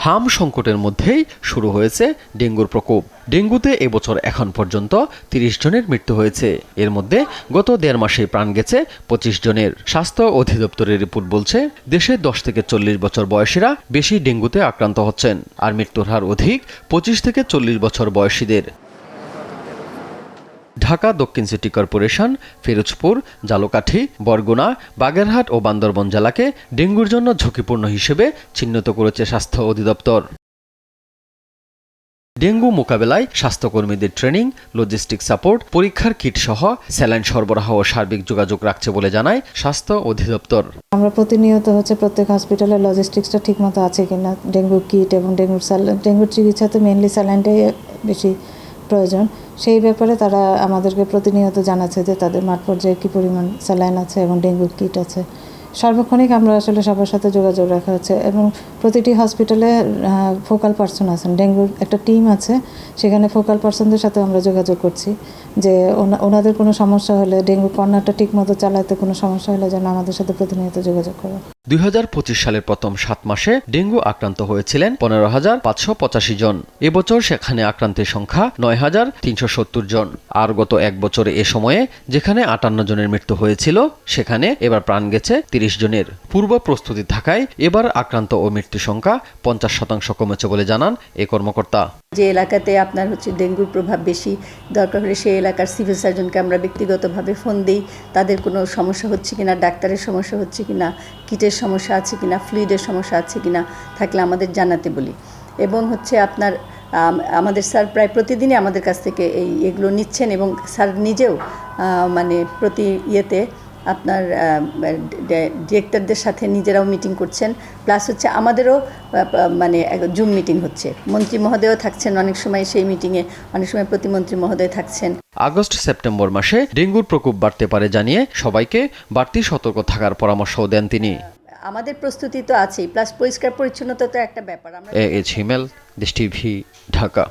হাম সংকটের মধ্যেই শুরু হয়েছে ডেঙ্গুর প্রকোপ। ডেঙ্গুতে এবছর এখন পর্যন্ত ৩০ জনের মৃত্যু হয়েছে। এর মধ্যে গত ১.৫ মাসে প্রাণ গেছে ২৫ জনের। স্বাস্থ্য অধিদপ্তরের রিপোর্ট বলছে, দেশে ১০ থেকে ৪০ বছর বয়সীরা বেশি ডেঙ্গুতে আক্রান্ত হচ্ছেন, আর মৃত্যুর হার অধিক ২৫ থেকে ৪০ বছর বয়সীদের। ঢাকা দক্ষিণ সিটি কর্পোরেশন ফিরোজপুর, ঝালকাঠি, বরগুনা, বাগেরহাট ও বান্দরবান জেলাকে ডেঙ্গুর জন্য ঝুঁকিপূর্ণ হিসেবে চিহ্নিত করেছে স্বাস্থ্য অধিদপ্তর। ডেঙ্গু মোকাবেলায় স্বাস্থ্যকর্মীদের ট্রেনিং, লজিস্টিক সাপোর্ট, পরীক্ষার কিট সহ স্যালাইন সরবরাহ ও সার্বিক যোগাযোগ রাখছে বলে জানায় স্বাস্থ্য অধিদপ্তর। আমরা প্রতিনিয়ত প্রত্যেক হসপিটালে লজিস্টিক্সটা ঠিকমতো আছে কিনা, ডেঙ্গুর কিট এবং ডেঙ্গুর চিকিৎসাতে মেইনলি স্যালাইনটাই বেশি প্রয়োজন। সেই ব্যাপারে তারা আমাদেরকে প্রতিনিয়ত জানাচ্ছে যে তাদের মাঠ পর্যায়ে কী পরিমাণ স্যালাইন আছে এবং ডেঙ্গুর কিট আছে। সার্বক্ষণিক আমরা আসলে সবার সাথে যোগাযোগ রাখা হচ্ছে এবং প্রতিটি হসপিটালে ফোকাল পার্সন আছেন, ডেঙ্গুর একটা টিম আছে, সেখানে ফোকাল পার্সনদের সাথে আমরা যোগাযোগ করছি যে ওনাদের কোনো সমস্যা হলে, ডেঙ্গু কর্নারটা ঠিকমতো চালাতে কোনো সমস্যা হলে যেন আমাদের সাথে প্রতিনিয়ত যোগাযোগ করে। ২০২৫ সালের প্রথম ৭ মাসে ডেঙ্গু আক্রান্ত হয়েছিলেন ১৫,৫৮৫ জন। এবছর সেখানে আক্রান্তের সংখ্যা ৯,৩৭০ জন। আর গত এক বছরে এ সময়ে যেখানে ৫৮ জনের মৃত্যু হয়েছিল, সেখানে এবার প্রাণ গেছে ৩০ জনের। পূর্ব প্রস্তুতি থাকায় এবার আক্রান্ত ও মৃত্যু সংখ্যা ৫০% কমেছে বলে জানান এ কর্মকর্তা। যে এলাকাতে আপনার ডেঙ্গুর প্রভাব বেশি, দরকার হলে সেই এলাকার সিভিল সার্জনকে আমরা ব্যক্তিগতভাবে ফোন দিই, তাদের কোনো সমস্যা হচ্ছে কিনা, ডাক্তারের সমস্যা হচ্ছে কিনা, কিটের সমস্যা আছে কিনা, ফ্লুইডের সমস্যা আছে কিনা, থাকলে আমাদের জানাতে বলি। এবং আপনার আমাদের স্যার প্রায় প্রতিদিনই আমাদের কাছ থেকে এগুলো নিচ্ছেন এবং স্যার নিজেও প্রতি ইয়েতে আপনার ডিরেক্টরদের সাথে নিজেরাও মিটিং করছেন, প্লাস আমাদেরও জুম মিটিং হচ্ছে। মন্ত্রী মহোদয়ও থাকছেন অনেক সময় সেই মিটিংয়ে, অনেক সময় প্রতিমন্ত্রী মহোদয় থাকছেন। আগস্ট-সেপ্টেম্বর মাসে ডেঙ্গুর প্রকোপ বাড়তে পারে জানিয়ে সবাইকে বাড়তি সতর্ক থাকার পরামর্শও দেন তিনি। আমাদের প্রস্তুতি তো আছেই, প্লাস পরিষ্কার পরিচ্ছন্নতা তো একটা ব্যাপার। হিমেল, দেশ টিভি, ঢাকা।